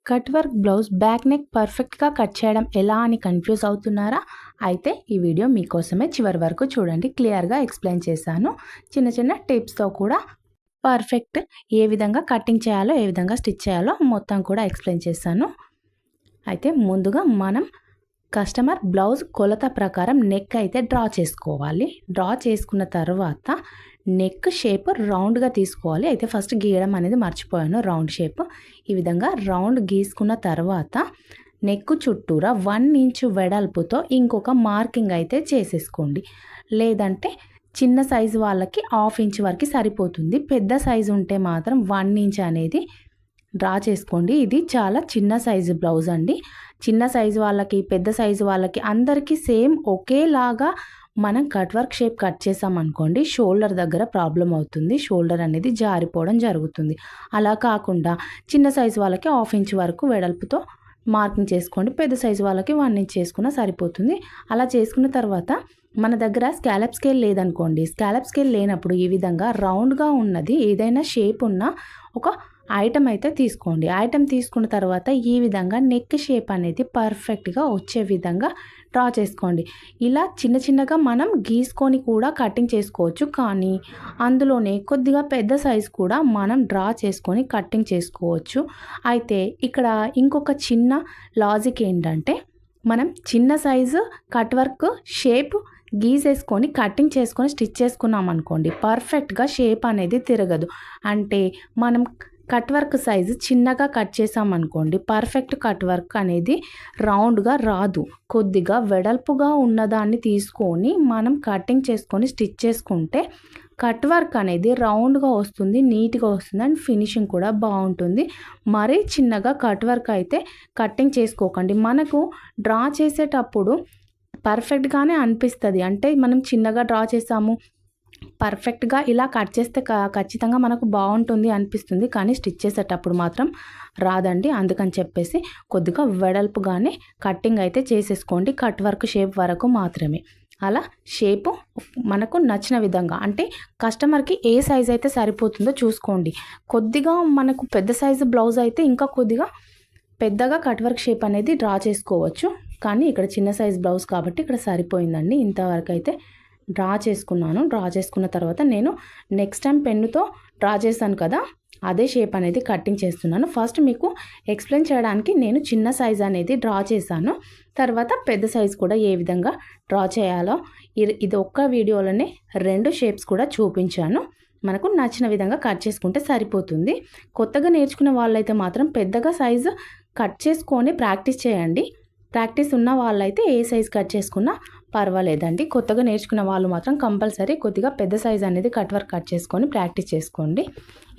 Cut work blouse back neck పర్ఫెక్ట్గా cut చేయడం ఎలా అని కన్ఫ్యూజ్ అవుతున్నారా? అయితే ఈ వీడియో మీకోసమే చివరి వరకు చూడండి. క్లియర్గా ఎక్స్ప్లెయిన్ చేశాను. చిన్న చిన్న టిప్స్తో కూడా పర్ఫెక్ట్ ఏ విధంగా కటింగ్ చేయాలో, ఏ విధంగా స్టిచ్ చేయాలో మొత్తం కూడా ఎక్స్ప్లెయిన్ చేశాను. అయితే ముందుగా మనం కస్టమర్ బ్లౌజ్ కొలత ప్రకారం నెక్ అయితే డ్రా చేసుకోవాలి. డ్రా చేసుకున్న తర్వాత నెక్ షేప్ రౌండ్గా తీసుకోవాలి. అయితే ఫస్ట్ గీయడం అనేది మర్చిపోయాను. రౌండ్ షేప్ ఈ విధంగా రౌండ్ గీసుకున్న తర్వాత నెక్ చుట్టూరా 1 ఇంచు వెడల్పుతో ఇంకొక మార్కింగ్ అయితే చేసేసుకోండి. లేదంటే చిన్న సైజు వాళ్ళకి 1/2 ఇంచ్ వరకు సరిపోతుంది. పెద్ద సైజు ఉంటే మాత్రం 1 ఇంచ్ అనేది డ్రా చేసుకోండి. ఇది చాలా చిన్న సైజు బ్లౌజ్ అండి. చిన్న సైజు వాళ్ళకి, పెద్ద సైజు వాళ్ళకి అందరికీ సేమ్ ఒకేలాగా మనం కట్ వర్క్ షేప్ కట్ చేసామనుకోండి, షోల్డర్ దగ్గర ప్రాబ్లం అవుతుంది. షోల్డర్ అనేది జారిపోవడం జరుగుతుంది. అలా కాకుండా చిన్న సైజు వాళ్ళకి 1/2 ఇంచ్ వరకు వెడల్పుతో మార్కింగ్ చేసుకోండి. పెద్ద సైజు వాళ్ళకి 1 ఇంచ్ చేసుకున్నా సరిపోతుంది. అలా చేసుకున్న తర్వాత మన దగ్గర స్కాలప్ స్కేల్ లేదనుకోండి, స్కాలప్ స్కేల్ లేనప్పుడు ఈ విధంగా రౌండ్గా ఉన్నది ఏదైనా షేప్ ఉన్న ఒక ఐటమ్ అయితే తీసుకోండి. ఐటమ్ తీసుకున్న తర్వాత ఈ విధంగా నెక్ షేప్ అనేది పర్ఫెక్ట్గా వచ్చే విధంగా డ్రా చేసుకోండి. ఇలా చిన్న చిన్నగా మనం గీసుకొని కూడా కటింగ్ చేసుకోవచ్చు. కానీ అందులోనే కొద్దిగా పెద్ద సైజు కూడా మనం డ్రా చేసుకొని కటింగ్ చేసుకోవచ్చు. అయితే ఇక్కడ ఇంకొక చిన్న లాజిక్ ఏంటంటే, మనం చిన్న సైజు కట్ వర్క్ షేప్ గీసేసుకొని కటింగ్ చేసుకొని స్టిచ్ చేసుకున్నాం అనుకోండి, పర్ఫెక్ట్గా షేప్ అనేది తిరగదు. అంటే మనం కట్ వర్క్ సైజు చిన్నగా కట్ చేసామనుకోండి, పర్ఫెక్ట్ కట్ వర్క్ అనేది రౌండ్గా రాదు. కొద్దిగా వెడల్పుగా ఉన్నదాన్ని తీసుకొని మనం కటింగ్ చేసుకొని స్టిచ్ చేసుకుంటే కట్ వర్క్ అనేది రౌండ్గా వస్తుంది, నీట్గా వస్తుంది అండ్ ఫినిషింగ్ కూడా బాగుంటుంది. మరీ చిన్నగా కట్ వర్క్ అయితే కటింగ్ చేసుకోకండి. మనకు డ్రా చేసేటప్పుడు పర్ఫెక్ట్గానే అనిపిస్తుంది. అంటే మనం చిన్నగా డ్రా చేసాము, పర్ఫెక్ట్గా ఇలా కట్ చేస్తే ఖచ్చితంగా మనకు బాగుంటుంది అనిపిస్తుంది. కానీ స్టిచ్ చేసేటప్పుడు మాత్రం రాదండి. అందుకని చెప్పేసి కొద్దిగా వెడల్పుగానే కటింగ్ అయితే చేసేసుకోండి, కట్ వర్క్ షేప్ వరకు మాత్రమే. అలా షేపు మనకు నచ్చిన విధంగా, అంటే కస్టమర్కి ఏ సైజ్ అయితే సరిపోతుందో చూసుకోండి. కొద్దిగా మనకు పెద్ద సైజు బ్లౌజ్ అయితే ఇంకా కొద్దిగా పెద్దగా కట్ వర్క్ షేప్ అనేది డ్రా చేసుకోవచ్చు. కానీ ఇక్కడ చిన్న సైజ్ బ్లౌజ్ కాబట్టి ఇక్కడ సరిపోయిందండి. ఇంతవరకు అయితే డ్రా చేసుకున్నాను. డ్రా చేసుకున్న తర్వాత నేను నెక్స్ట్ టైం పెన్నుతో డ్రా చేశాను కదా, అదే షేప్ అనేది కటింగ్ చేస్తున్నాను. ఫస్ట్ మీకు ఎక్స్ప్లెయిన్ చేయడానికి నేను చిన్న సైజ్ అనేది డ్రా చేశాను. తర్వాత పెద్ద సైజ్ కూడా ఏ విధంగా డ్రా చేయాలో ఇది ఒక్క వీడియోలోనే 2 షేప్స్ కూడా చూపించాను. మనకు నచ్చిన విధంగా కట్ చేసుకుంటే సరిపోతుంది. కొత్తగా నేర్చుకునే వాళ్ళైతే మాత్రం పెద్దగా సైజు కట్ చేసుకొని ప్రాక్టీస్ చేయండి. ప్రాక్టీస్ ఉన్న వాళ్ళైతే ఏ సైజ్ కట్ చేసుకున్నా పర్వాలేదండి. కొత్తగా నేర్చుకున్న వాళ్ళు మాత్రం కంపల్సరీ కొద్దిగా పెద్ద సైజ్ అనేది కట్ వర్క్ కట్ చేసుకొని ప్రాక్టీస్ చేసుకోండి.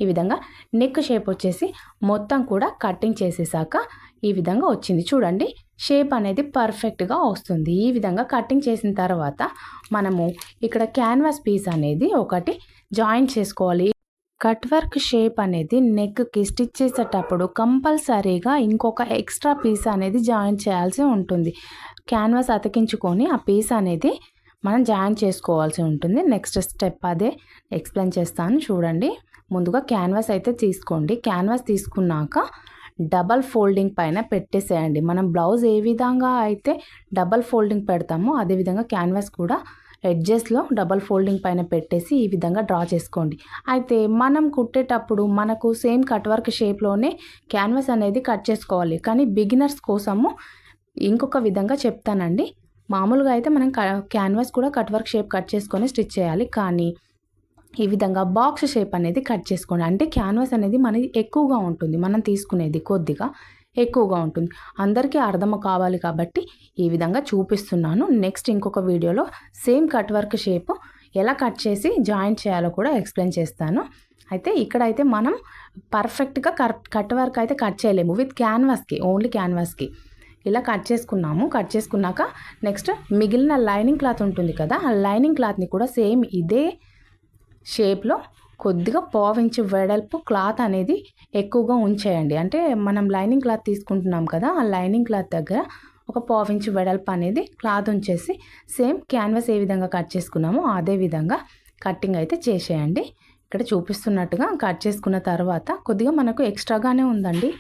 ఈ విధంగా నెక్ షేప్ వచ్చేసి మొత్తం కూడా కటింగ్ చేసేసాక ఈ విధంగా వచ్చింది చూడండి. షేప్ అనేది పర్ఫెక్ట్గా వస్తుంది. ఈ విధంగా కటింగ్ చేసిన తర్వాత మనము ఇక్కడ క్యాన్వాస్ పీస్ అనేది ఒకటి జాయిన్ చేసుకోవాలి. కట్ వర్క్ షేప్ అనేది నెక్కి స్టిచ్ చేసేటప్పుడు కంపల్సరీగా ఇంకొక ఎక్స్ట్రా పీస్ అనేది జాయిన్ చేయాల్సి ఉంటుంది. క్యాన్వాస్ అతికించుకొని ఆ పీస్ అనేది మనం జాయిన్ చేసుకోవాల్సి ఉంటుంది. నెక్స్ట్ స్టెప్ అదే ఎక్స్ప్లెయిన్ చేస్తాను చూడండి. ముందుగా క్యాన్వాస్ అయితే తీసుకోండి. క్యాన్వాస్ తీసుకున్నాక డబల్ ఫోల్డింగ్ పైన పెట్టేసేయండి. మనం బ్లౌజ్ ఏ విధంగా అయితే డబల్ ఫోల్డింగ్ పెడతామో అదేవిధంగా క్యాన్వాస్ కూడా ఎడ్జెస్లో డబల్ ఫోల్డింగ్ పైన పెట్టేసి ఈ విధంగా డ్రా చేసుకోండి. అయితే మనం కుట్టేటప్పుడు మనకు సేమ్ కట్ వర్క్ షేప్లోనే క్యాన్వాస్ అనేది కట్ చేసుకోవాలి. కానీ బిగినర్స్ కోసము ఇంకొక విధంగా చెప్తానండి. మామూలుగా అయితే మనం క్యాన్వాస్ కూడా కట్ వర్క్ షేప్ కట్ చేసుకొని స్టిచ్ చేయాలి. కానీ ఈ విధంగా బాక్స్ షేప్ అనేది కట్ చేసుకోండి. అంటే క్యాన్వాస్ అనేది మనది ఎక్కువగా ఉంటుంది, మనం తీసుకునేది కొద్దిగా ఎక్కువగా ఉంటుంది. అందరికీ అర్థం కావాలి కాబట్టి ఈ విధంగా చూపిస్తున్నాను. నెక్స్ట్ ఇంకొక వీడియోలో సేమ్ కట్ వర్క్ షేప్ ఎలా కట్ చేసి జాయిన్ చేయాలో కూడా ఎక్స్ప్లెయిన్ చేస్తాను. అయితే ఇక్కడైతే మనం పర్ఫెక్ట్గా కట్ వర్క్ అయితే కట్ చేయలేము విత్ క్యాన్వాస్కి, ఓన్లీ క్యాన్వాస్కి. ఇలా కట్ చేసుకున్నాము. కట్ చేసుకున్నాక నెక్స్ట్ మిగిలిన లైనింగ్ క్లాత్ ఉంటుంది కదా, ఆ లైనింగ్ క్లాత్ని కూడా సేమ్ ఇదే షేప్లో కొద్దిగా 1/2 ఇంచ్ వెడల్పు క్లాత్ అనేది ఎక్కువగా ఉంచేయండి. అంటే మనం లైనింగ్ క్లాత్ తీసుకుంటున్నాం కదా, ఆ లైనింగ్ క్లాత్ దగ్గర ఒక 1/2 ఇంచ్ వెడల్పు అనేది క్లాత్ ఉంచేసి సేమ్ క్యాన్వాస్ ఏ విధంగా కట్ చేసుకున్నామో అదే విధంగా కటింగ్ అయితే చేసేయండి. ఇక్కడ చూపిస్తున్నట్టుగా కట్ చేసుకున్న తర్వాత కొద్దిగా మనకు ఎక్స్ట్రాగానే ఉందండి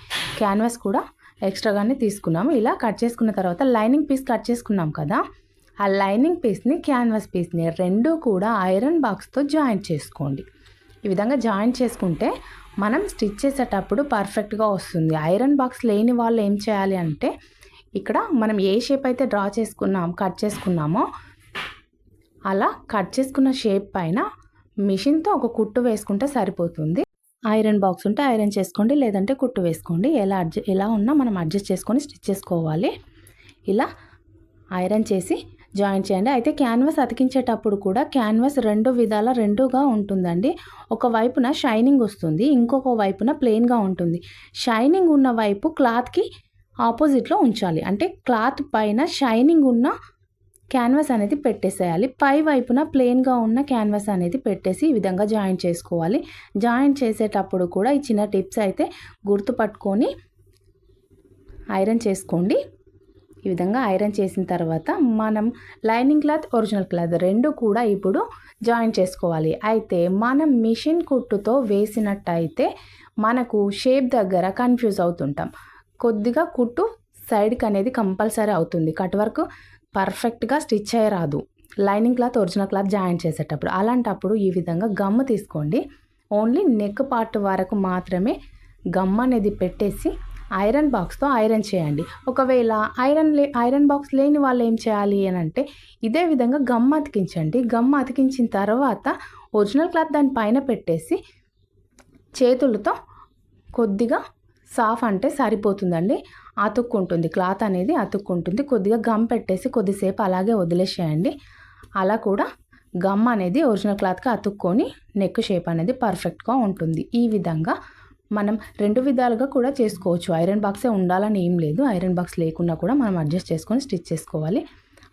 క్యాన్వాస్ కూడా. ఎక్స్ట్రాగానే తీసుకున్నాము. ఇలా కట్ చేసుకున్న తర్వాత లైనింగ్ పీస్ కట్ చేసుకున్నాం కదా, ఆ లైనింగ్ పీస్ని క్యాన్వాస్ పీస్ని రెండు కూడా ఐరన్ బాక్స్తో జాయింట్ చేసుకోండి. ఈ విధంగా జాయింట్ చేసుకుంటే మనం స్టిచ్ చేసేటప్పుడు పర్ఫెక్ట్గా వస్తుంది. ఐరన్ బాక్స్ లేని వాళ్ళు ఏం చేయాలి అంటే, ఇక్కడ మనం ఏ షేప్ అయితే డ్రా చేసుకున్నాం కట్ చేసుకున్నామో అలా కట్ చేసుకున్న షేప్ పైన మిషన్తో ఒక కుట్టు వేసుకుంటే సరిపోతుంది. ఐరన్ బాక్స్ ఉంటే ఐరన్ చేసుకోండి, లేదంటే కుట్టు వేసుకోండి. ఎలా ఉన్నా మనం అడ్జస్ట్ చేసుకొని స్టిచ్ చేసుకోవాలి. ఇలా ఐరన్ చేసి జాయింట్ చేయండి. అయితే క్యాన్వాస్ అతికించేటప్పుడు కూడా క్యాన్వాస్ రెండు విధాల రెండుగా ఉంటుందండి. ఒక వైపున షైనింగ్ వస్తుంది, ఇంకొక వైపున ప్లెయిన్గా ఉంటుంది. షైనింగ్ ఉన్న వైపు క్లాత్కి ఆపోజిట్లో ఉంచాలి. అంటే క్లాత్ పైన షైనింగ్ ఉన్న క్యాన్వాస్ అనేది పెట్టేసేయాలి. పై వైపున ప్లెయిన్గా ఉన్న క్యాన్వాస్ అనేది పెట్టేసి ఈ విధంగా జాయింట్ చేసుకోవాలి. జాయింట్ చేసేటప్పుడు కూడా ఈ చిన్న టిప్స్ అయితే గుర్తుపట్టుకొని ఐరన్ చేసుకోండి. ఈ విధంగా ఐరన్ చేసిన తర్వాత మనం లైనింగ్ క్లాత్, ఒరిజినల్ క్లాత్ రెండు కూడా ఇప్పుడు జాయింట్ చేసుకోవాలి. అయితే మనం మిషన్ కుట్టుతో వేసినట్టయితే మనకు షేప్ దగ్గర కన్ఫ్యూజ్ అవుతుంటాం. కొద్దిగా కుట్టు సైడ్కి అనేది కంపల్సరీ అవుతుంది. కట్ వర్క్ పర్ఫెక్ట్గా స్టిచ్ చేయరాదు lining cloth, original cloth joint చేసేటప్పుడు. అలాంటప్పుడు ఈ విధంగా గమ్ తీసుకోండి. ఓన్లీ నెక్ పార్ట్ వరకు మాత్రమే గమ్ అనేది పెట్టేసి ఐరన్ బాక్స్తో ఐరన్ చేయండి. ఒకవేళ ఐరన్ బాక్స్ లేని వాళ్ళు ఏం చేయాలి అని అంటే, ఇదే విధంగా గమ్ అతికించండి. గమ్ అతికించిన తర్వాత ఒరిజినల్ క్లాత్ దాని పైన పెట్టేసి చేతులతో కొద్దిగా సాఫ్ అంటే సరిపోతుందండి. అతుక్కుంటుంది, క్లాత్ అనేది అతుక్కుంటుంది. కొద్దిగా గమ్ పెట్టేసి కొద్దిసేపు అలాగే వదిలేసేయండి. అలా కూడా గమ్ అనేది ఒరిజినల్ క్లాత్కి అతుక్కొని నెక్ షేప్ అనేది పర్ఫెక్ట్గా ఉంటుంది. ఈ విధంగా మనం రెండు విధాలుగా కూడా చేసుకోవచ్చు. ఐరన్ బాక్సే ఉండాలని ఏం లేదు. ఐరన్ బాక్స్ లేకుండా కూడా మనం అడ్జస్ట్ చేసుకొని స్టిచ్ చేసుకోవాలి.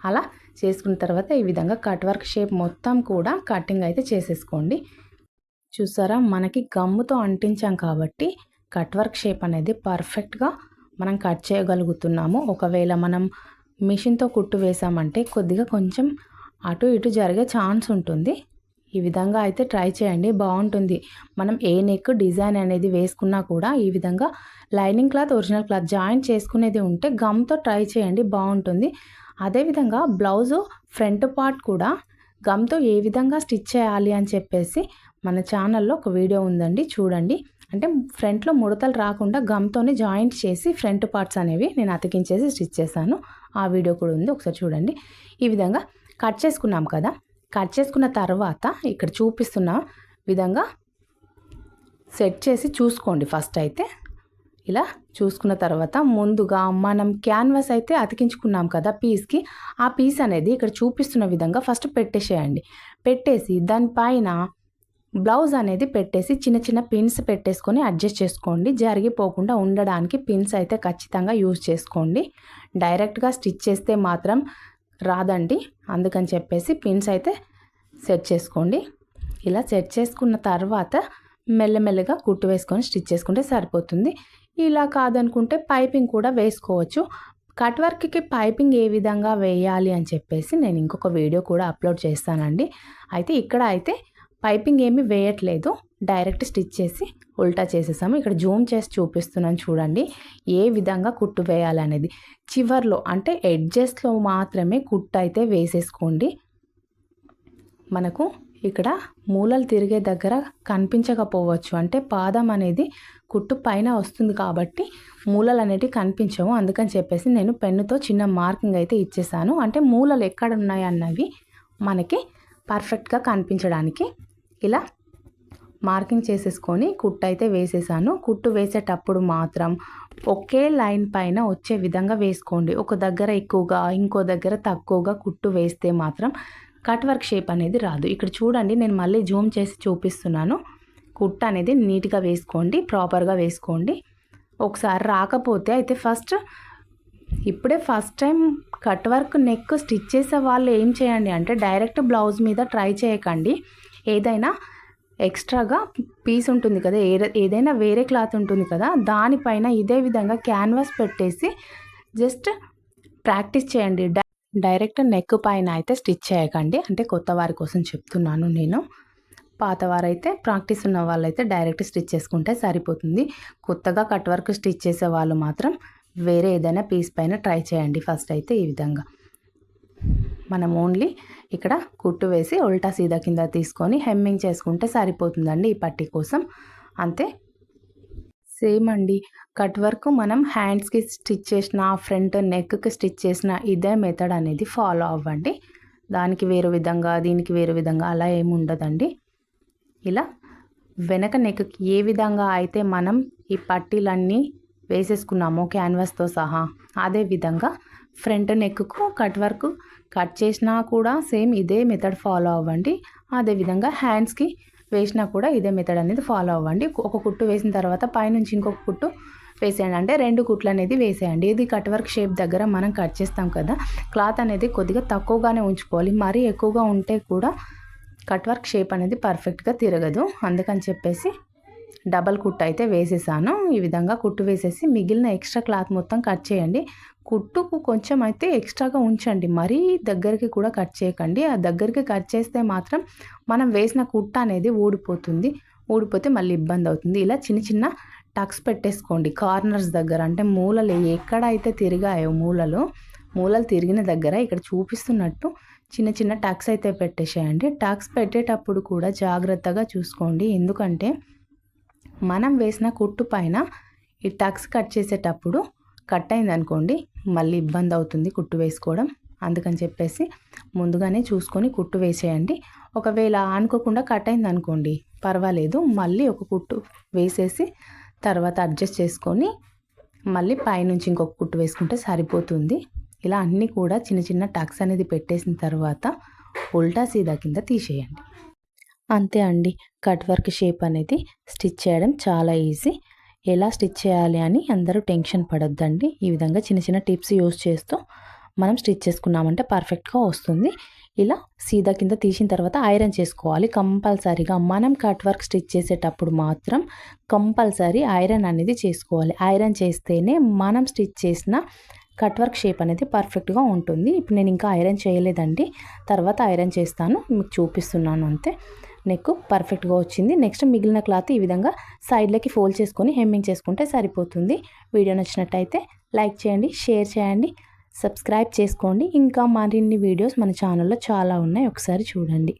అలా చేసుకున్న తర్వాత ఈ విధంగా కట్ వర్క్ షేప్ మొత్తం కూడా కటింగ్ అయితే చేసేసుకోండి. చూసారా, మనకి గమ్ముతో అంటించాం కాబట్టి కట్ వర్క్ షేప్ అనేది పర్ఫెక్ట్గా మనం కట్ చేయగలుగుతున్నాము. ఒకవేళ మనం మిషన్తో కుట్టు వేసామంటే కొద్దిగా కొంచెం అటు ఇటు జరిగే ఛాన్స్ ఉంటుంది. ఈ విధంగా అయితే ట్రై చేయండి, బాగుంటుంది. మనం ఏ నెక్ డిజైన్ అనేది వేసుకున్నా కూడా ఈ విధంగా lining cloth, original cloth joint చేసుకునేది ఉంటే గమ్తో ట్రై చేయండి, బాగుంటుంది. అదేవిధంగా బ్లౌజు ఫ్రంట్ పార్ట్ కూడా గమ్తో ఏ విధంగా స్టిచ్ చేయాలి అని చెప్పేసి మన ఛానల్లో ఒక వీడియో ఉందండి, చూడండి. అంటే ఫ్రంట్లో ముడతలు రాకుండా గమ్తోనే జాయింట్ చేసి ఫ్రంట్ పార్ట్స్ అనేవి నేను అతికించేసి స్టిచ్ చేశాను. ఆ వీడియో కూడా ఉంది, ఒకసారి చూడండి. ఈ విధంగా కట్ చేసుకున్నాం కదా, కట్ చేసుకున్న తర్వాత ఇక్కడ చూపిస్తున్న విధంగా సెట్ చేసి చూసుకోండి. ఫస్ట్ అయితే ఇలా చూసుకున్న తర్వాత ముందుగా మనం క్యాన్వాస్ అయితే అతికించుకున్నాం కదా పీస్కి, ఆ పీస్ అనేది ఇక్కడ చూపిస్తున్న విధంగా ఫస్ట్ పెట్టేసేయండి. పెట్టేసి దానిపైన బ్లౌజ్ అనేది పెట్టేసి చిన్న చిన్న పిన్స్ పెట్టేసుకొని అడ్జస్ట్ చేసుకోండి. జరిగిపోకుండా ఉండడానికి పిన్స్ అయితే ఖచ్చితంగా యూజ్ చేసుకోండి. డైరెక్ట్గా స్టిచ్ చేస్తే మాత్రం రాదండి, అందుకని చెప్పేసి పిన్స్ అయితే సెట్ చేసుకోండి. ఇలా సెట్ చేసుకున్న తర్వాత మెల్లమెల్లగా కుట్టు వేసుకొని స్టిచ్ చేసుకుంటే సరిపోతుంది. ఇలా కాదనుకుంటే పైపింగ్ కూడా వేసుకోవచ్చు. కట్ వర్క్కి పైపింగ్ ఏ విధంగా వేయాలి అని చెప్పేసి నేను ఇంకొక వీడియో కూడా అప్లోడ్ చేస్తానండి. అయితే ఇక్కడ అయితే పైపింగ్ ఏమీ వేయట్లేదు, డైరెక్ట్ స్టిచ్ చేసి ఉల్టా చేసేసాము. ఇక్కడ జూమ్ చేసి చూపిస్తున్నాను చూడండి ఏ విధంగా కుట్టు వేయాలనేది. చివర్లో అంటే ఎడ్జెస్లో మాత్రమే కుట్టు అయితే వేసేసుకోండి. మనకు ఇక్కడ మూలలు తిరిగే దగ్గర కనిపించకపోవచ్చు, అంటే పాదం అనేది కుట్టు పైన వస్తుంది కాబట్టి మూలలు అనేటివి కనిపించవు. అందుకని చెప్పేసి నేను పెన్నుతో చిన్న మార్కింగ్ అయితే ఇచ్చేసాను, అంటే మూలలు ఎక్కడ ఉన్నాయి అన్నవి మనకి పర్ఫెక్ట్గా కనిపించడానికి. ఇలా మార్కింగ్ చేసేసుకొని కుట్టు అయితే వేసేసాను. కుట్టు వేసేటప్పుడు మాత్రం ఒకే లైన్ పైన వచ్చే విధంగా వేసుకోండి. ఒక దగ్గర ఎక్కువగా ఇంకో దగ్గర తక్కువగా కుట్టు వేస్తే మాత్రం కట్ వర్క్ షేప్ అనేది రాదు. ఇక్కడ చూడండి, నేను మళ్ళీ జూమ్ చేసి చూపిస్తున్నాను. కుట్టు అనేది నీట్గా వేసుకోండి, ప్రాపర్గా వేసుకోండి. ఒకసారి రాకపోతే అయితే ఇప్పుడే first time cut work neck stitch చేసే వాళ్ళు ఏం చేయండి అంటే డైరెక్ట్ బ్లౌజ్ మీద ట్రై చేయకండి. ఏదైనా ఎక్స్ట్రాగా పీస్ ఉంటుంది కదా, ఏదైనా వేరే క్లాత్ ఉంటుంది కదా, దానిపైన ఇదే విధంగా క్యాన్వాస్ పెట్టేసి జస్ట్ ప్రాక్టీస్ చేయండి. డైరెక్ట్ నెక్ పైన అయితే స్టిచ్ చేయకండి. అంటే కొత్త వారి కోసం చెప్తున్నాను నేను. పాతవారైతే ప్రాక్టీస్ ఉన్న వాళ్ళైతే డైరెక్ట్ స్టిచ్ చేసుకుంటే సరిపోతుంది. కొత్తగా కట్ వర్క్ స్టిచ్ చేసే వాళ్ళు మాత్రం వేరే ఏదైనా పీస్ పైన ట్రై చేయండి. ఫస్ట్ అయితే ఈ విధంగా మనం ఓన్లీ ఇక్కడ కుట్టు వేసి ఉల్టా సీదా కింద తీసుకొని హెమ్మింగ్ చేసుకుంటే సరిపోతుందండి ఈ పట్టీ కోసం. అంతే. సేమ్ అండి, కట్ వర్క్ మనం హ్యాండ్స్కి స్టిచ్ చేసిన, ఫ్రంట్ నెక్కి స్టిచ్ చేసిన ఇదే మెథడ్ అనేది ఫాలో అవ్వండి. దానికి వేరే విధంగా దీనికి వేరే విధంగా అలా ఏమి ఉండదండి. ఇలా వెనక నెక్కి ఏ విధంగా అయితే మనం ఈ పట్టీలన్నీ వేసేసుకున్నామో క్యాన్వాస్తో సహా, అదే విధంగా front neck cut work cut చేసినా కూడా సేమ్ ఇదే మెథడ్ ఫాలో అవ్వండి. అదేవిధంగా హ్యాండ్స్కి వేసినా కూడా ఇదే మెథడ్ అనేది ఫాలో అవ్వండి. ఒక కుట్టు వేసిన తర్వాత పైనుంచి ఇంకొక కుట్టు వేసేయండి, అంటే 2 కుట్లు అనేది వేసేయండి. ఇది కట్ వర్క్ షేప్ దగ్గర మనం కట్ చేస్తాం కదా, క్లాత్ అనేది కొద్దిగా తక్కువగానే ఉంచుకోవాలి. మరీ ఎక్కువగా ఉంటే కూడా కట్ వర్క్ షేప్ అనేది పర్ఫెక్ట్గా తిరగదు. అందుకని చెప్పేసి డబల్ కుట్టు అయితే వేసేసాను. ఈ విధంగా కుట్టు వేసేసి మిగిలిన ఎక్స్ట్రా క్లాత్ మొత్తం కట్ చేయండి. కుట్టుకు కొంచెం అయితే ఎక్స్ట్రాగా ఉంచండి, మరీ దగ్గరికి కూడా కట్ చేయకండి. ఆ దగ్గరికి కట్ చేస్తే మాత్రం మనం వేసిన కుట్టు అనేది ఊడిపోతుంది. ఊడిపోతే మళ్ళీ ఇబ్బంది అవుతుంది. ఇలా చిన్న చిన్న టక్స్ పెట్టేసుకోండి కార్నర్స్ దగ్గర, అంటే మూలలు ఎక్కడైతే తిరిగాయో మూలలు తిరిగిన దగ్గర ఇక్కడ చూపిస్తున్నట్టు చిన్న చిన్న టక్స్ అయితే పెట్టేసేయండి. టక్స్ పెట్టేటప్పుడు కూడా జాగ్రత్తగా చూసుకోండి, ఎందుకంటే మనం వేసిన కుట్టు పైన ఈ టక్స్ కట్ చేసేటప్పుడు కట్ అయిందనుకోండి మళ్ళీ ఇబ్బంది అవుతుంది కుట్టు వేసుకోవడం. అందుకని చెప్పేసి ముందుగానే చూసుకొని కుట్టు వేసేయండి. ఒకవేళ అనుకోకుండా కట్ అయిందనుకోండి పర్వాలేదు, మళ్ళీ ఒక కుట్టు వేసేసి తర్వాత అడ్జస్ట్ చేసుకొని మళ్ళీ పైనుంచి ఇంకొక కుట్టు వేసుకుంటే సరిపోతుంది. ఇలా అన్నీ కూడా చిన్న చిన్న టక్స్ అనేది పెట్టేసిన తర్వాత ఉల్టా సీదా కింద తీసేయండి. అంతే అండి, కట్ వర్క్ షేప్ అనేది స్టిచ్ చేయడం చాలా ఈజీ. ఎలా స్టిచ్ చేయాలి అని అందరూ టెన్షన్ పడొద్దండి. ఈ విధంగా చిన్న చిన్న టిప్స్ యూస్ చేస్తూ మనం స్టిచ్ చేసుకున్నామంటే పర్ఫెక్ట్గా వస్తుంది. ఇలా సీదా కింద తీసిన తర్వాత ఐరన్ చేసుకోవాలి కంపల్సరీగా. మనం కట్ వర్క్ స్టిచ్ చేసేటప్పుడు మాత్రం కంపల్సరీ ఐరన్ అనేది చేసుకోవాలి. ఐరన్ చేస్తేనే మనం స్టిచ్ చేసిన కట్ వర్క్ షేప్ అనేది పర్ఫెక్ట్గా ఉంటుంది. ఇప్పుడు నేను ఇంకా ఐరన్ చేయలేదండి, తర్వాత ఐరన్ చేస్తాను, మీకు చూపిస్తున్నాను అంతే. నెక్ పర్ఫెక్ట్గా వచ్చింది. నెక్స్ట్ మిగిలిన క్లాత్ ఈ విధంగా సైడ్లకి ఫోల్డ్ చేసుకొని హెమ్మింగ్ చేసుకుంటే సరిపోతుంది. వీడియో నచ్చినట్టయితే లైక్ చేయండి, షేర్ చేయండి, సబ్స్క్రైబ్ చేసుకోండి. ఇంకా మరిన్ని వీడియోస్ మన ఛానల్లో చాలా ఉన్నాయి, ఒకసారి చూడండి.